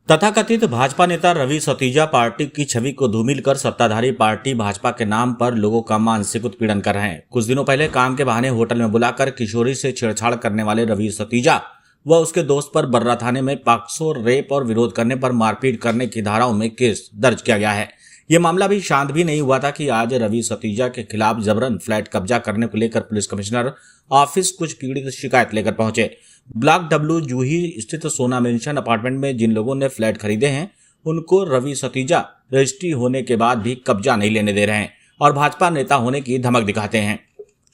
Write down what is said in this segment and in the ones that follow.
तथाकथित भाजपा नेता रवि सतीजा पार्टी की छवि को धूमिल कर सत्ताधारी पार्टी भाजपा के नाम पर लोगों का मानसिक उत्पीड़न कर रहे हैं। कुछ दिनों पहले काम के बहाने होटल में बुलाकर किशोरी से छेड़छाड़ करने वाले रवि सतीजा व उसके दोस्त पर बर्रा थाने में पॉक्सो, रेप और विरोध करने पर मारपीट करने की धाराओं में केस दर्ज किया गया है। ये मामला भी शांत भी नहीं हुआ था कि आज रवि सतीजा के खिलाफ जबरन फ्लैट कब्जा करने को लेकर पुलिस कमिश्नर ऑफिस कुछ पीड़ित शिकायत लेकर पहुंचे। ब्लॉक डब्ल्यू जूही स्थित सोना मेंशन अपार्टमेंट में जिन लोगों ने फ्लैट खरीदे हैं उनको रवि सतीजा रजिस्ट्री होने के बाद भी कब्जा नहीं लेने दे रहे हैं और भाजपा नेता होने की धमक दिखाते हैं।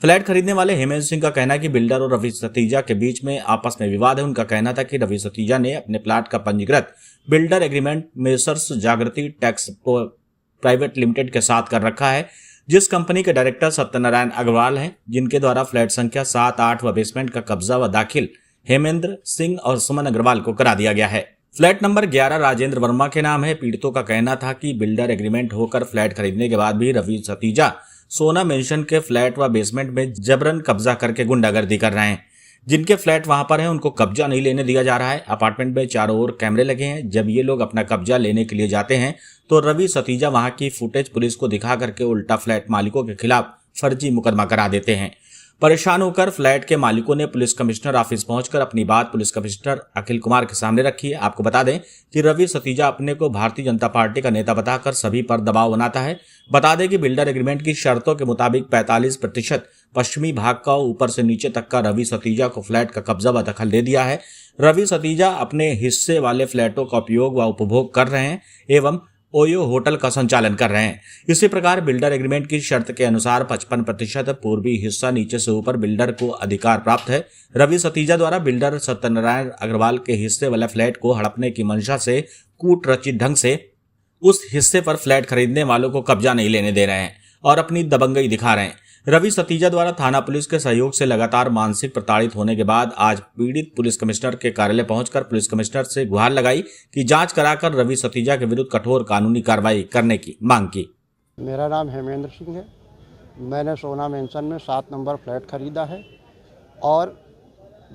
फ्लैट खरीदने वाले हेमंत सिंह का कहना है कि बिल्डर और रवि सतीजा के बीच में आपस में विवाद है। उनका कहना था कि रवि सतीजा ने अपने प्लाट का पंजीकृत बिल्डर एग्रीमेंट मेसर्स जागृति टैक्स प्राइवेट लिमिटेड के साथ कर रखा है, जिस कंपनी के डायरेक्टर सत्यनारायण अग्रवाल हैं, जिनके द्वारा फ्लैट संख्या 7, 8 व बेसमेंट का कब्जा व दाखिल हेमेंद्र सिंह और सुमन अग्रवाल को करा दिया गया है। फ्लैट नंबर 11 राजेंद्र वर्मा के नाम है। पीड़ितों का कहना था कि बिल्डर एग्रीमेंट होकर फ्लैट खरीदने के बाद भी रवि सतीजा सोना मेंशन के फ्लैट व बेसमेंट में जबरन कब्जा करके गुंडागर्दी कर रहे हैं। जिनके फ्लैट वहां पर हैं उनको कब्जा नहीं लेने दिया जा रहा है। अपार्टमेंट में चारों ओर कैमरे लगे हैं। जब ये लोग अपना कब्जा लेने के लिए जाते हैं तो रवि सतीजा वहां की फुटेज पुलिस को दिखा करके उल्टा फ्लैट मालिकों के खिलाफ फर्जी मुकदमा करा देते हैं। परेशान होकर फ्लैट के मालिकों ने पुलिस कमिश्नर ऑफिस पहुंचकर अपनी बात पुलिस कमिश्नर अखिल कुमार के सामने रखी है। आपको बता दें कि रवि सतीजा अपने को भारतीय जनता पार्टी का नेता बताकर सभी पर दबाव बनाता है। बता दें कि बिल्डर एग्रीमेंट की शर्तों के मुताबिक 45% पश्चिमी भाग का ऊपर से नीचे तक का रवि सतीजा को फ्लैट का कब्जा व दखल दे दिया है। रवि सतीजा अपने हिस्से वाले फ्लैटों का उपयोग व उपभोग कर रहे हैं एवं ओयो होटल का संचालन कर रहे हैं। इसी प्रकार बिल्डर एग्रीमेंट की शर्त के अनुसार 55% पूर्वी हिस्सा नीचे से ऊपर बिल्डर को अधिकार प्राप्त है। रवि सतीजा द्वारा बिल्डर सत्यनारायण अग्रवाल के हिस्से वाले फ्लैट को हड़पने की मंशा से कूटरचित ढंग से उस हिस्से पर फ्लैट खरीदने वालों को कब्जा नहीं लेने दे रहे हैं और अपनी दबंगई दिखा रहे हैं। रवि सतीजा द्वारा थाना पुलिस के सहयोग से लगातार मानसिक प्रताड़ित होने के बाद आज पीड़ित पुलिस कमिश्नर के कार्यालय पहुंचकर पुलिस कमिश्नर से गुहार लगाई कि जांच कराकर रवि सतीजा के विरुद्ध कठोर कानूनी कार्रवाई करने की मांग की। मेरा नाम हेमेंद्र सिंह है। मैंने सोना मेंशन में 7 नंबर फ्लैट खरीदा है और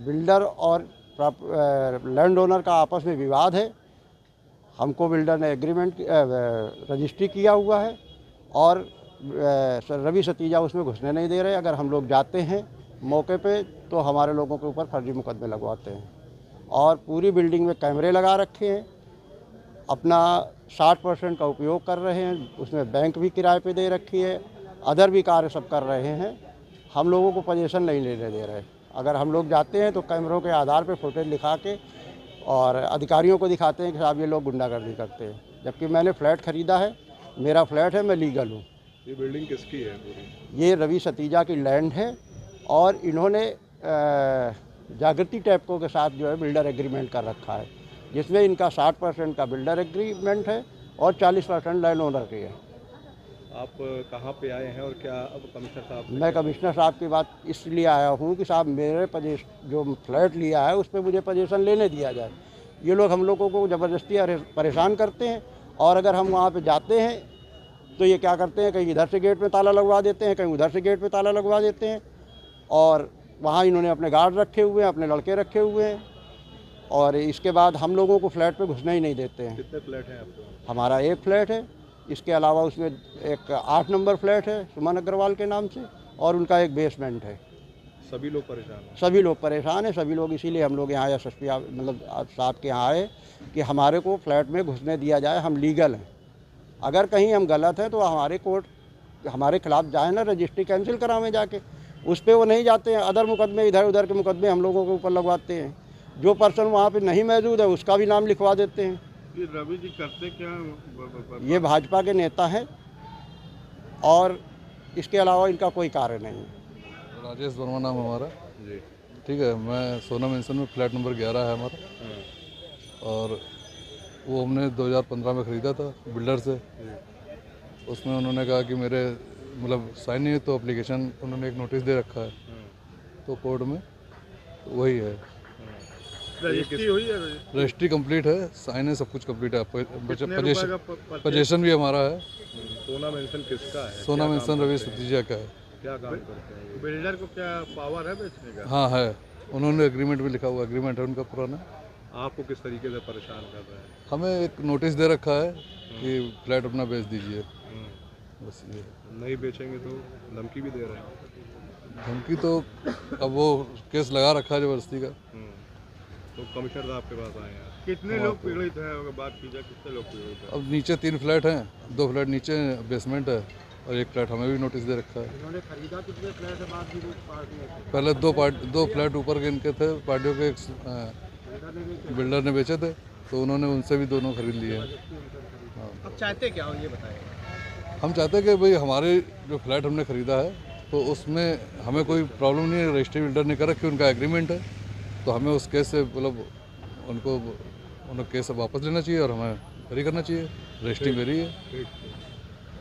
बिल्डर और लैंड ओनर का आपस में विवाद है। हमको बिल्डर ने एग्रीमेंट रजिस्ट्री किया हुआ है और रवि सतीजा उसमें घुसने नहीं दे रहे। अगर हम लोग जाते हैं मौके पे तो हमारे लोगों के ऊपर फर्जी मुकदमे लगवाते हैं और पूरी बिल्डिंग में कैमरे लगा रखे हैं। अपना 60% का उपयोग कर रहे हैं। उसमें बैंक भी किराए पे दे रखी है। अदर भी कार्य सब कर रहे हैं। हम लोगों को पोजीशन नहीं लेने दे रहे। अगर हम लोग जाते हैं तो कैमरों के आधार पर फुटेज लिखा के और अधिकारियों को दिखाते हैं कि साहब ये लोग गुंडागर्दी करते हैं। जबकि मैंने फ्लैट ख़रीदा है, मेरा फ्लैट है, मैं लीगल हूँ। ये बिल्डिंग किसकी है पूरी? ये रवि सतीजा की लैंड है और इन्होंने जागृति टैपको के साथ जो है बिल्डर एग्रीमेंट कर रखा है, जिसमें इनका 60% का बिल्डर एग्रीमेंट है और 40% लैंड ओनर की है। आप कहाँ पे आए हैं और क्या अब कमिश्नर साहब? मैं कमिश्नर साहब की बात इसलिए आया हूँ कि साहब मेरे जो फ्लैट लिया है उस पर मुझे पोजीशन लेने दिया जाए। ये लोग हम लोगों को ज़बरदस्ती परेशान करते हैं और अगर हम वहाँ पे जाते हैं तो ये क्या करते हैं, कहीं इधर से गेट पे ताला लगवा देते हैं, कहीं उधर से गेट पे ताला लगवा देते हैं और वहाँ इन्होंने अपने गार्ड रखे हुए हैं, अपने लड़के रखे हुए हैं और इसके बाद हम लोगों को फ्लैट पे घुसने ही नहीं देते हैं। कितने फ्लैट हैं आपके? हमारा एक फ्लैट है। इसके अलावा उसमें एक 8 नंबर फ्लैट है सुमन अग्रवाल के नाम से और उनका एक बेसमेंट है। सभी लोग परेशान हैं? सभी लोग परेशान हैं। सभी लोग इसीलिए हम लोग यहाँ SSP मतलब साहब के यहाँ आए कि हमारे को फ्लैट में घुसने दिया जाए। हम लीगल हैं। अगर कहीं हम गलत हैं तो हमारे कोर्ट हमारे खिलाफ जाए ना, रजिस्ट्री कैंसिल करावें जाके। उस पर वो नहीं जाते हैं। अदर मुकदमे इधर उधर के मुकदमे हम लोगों के ऊपर लगवाते हैं। जो पर्सन वहाँ पे नहीं मौजूद है उसका भी नाम लिखवा देते हैं। ये रवि जी करते क्या? ये भाजपा के नेता हैं और इसके अलावा इनका कोई कार्य नहीं है। राजेश वर्मा नाम हमारा जी। ठीक है। मैं सोना मेंशन में फ्लैट नंबर 11 है हमारा और वो हमने 2015 में ख़रीदा था बिल्डर से। उसमें उन्होंने कहा कि मेरे मतलब साइन नहीं है तो एप्लीकेशन उन्होंने एक नोटिस दे रखा है तो कोर्ट में तो वही है। रजिस्ट्री हुई है? रजिस्ट्री कंप्लीट है, साइन है, सब कुछ कंप्लीट है। पोजीशन भी हमारा है। सोना मेंशन किसका है? सोना मेंशन रवि सतीजा का है। क्या काम करते हैं? बिल्डर को क्या पावर है बेचने का? हाँ है, उन्होंने एग्रीमेंट भी लिखा हुआ, एग्रीमेंट है उनका पुराना। आपको किस तरीके से परेशान कर रहे हैं? हमें एक नोटिस दे रखा है कि फ्लैट अपना बेच दीजिए, बस ये। नहीं बेचेंगे तो धमकी भी दे रहे हैं। धमकी तो अब वो केस लगा रखा है जबरदस्ती का। तो कमिश्नर साहब के पास आए हैं। कितने लोग पीड़ित हैं अगर बात की जाए, कितने लोग पीड़ित हैं? अब नीचे 3 फ्लैट हैं, 2 फ्लैट नीचे बेसमेंट है और 1 फ्लैट हमें भी नोटिस दे रखा है। इन्होंने खरीदा कितने फ्लैट है बात की पार्टी में? पहले 2 फ्लैट ऊपर के इनके थे पार्टियों के, बिल्डर ने बेचे थे तो उन्होंने उनसे भी दोनों खरीद लिए हैं। अब चाहते क्या हो ये बताएं। हम चाहते हैं कि भाई हमारे जो फ्लैट हमने ख़रीदा है तो उसमें हमें कोई प्रॉब्लम नहीं है, रजिस्ट्री बिल्डर ने कर रखी, उनका एग्रीमेंट है, तो हमें उस केस से मतलब उनको केस वापस लेना चाहिए और हमें फ्री करना चाहिए। रजिस्ट्री मेरी है।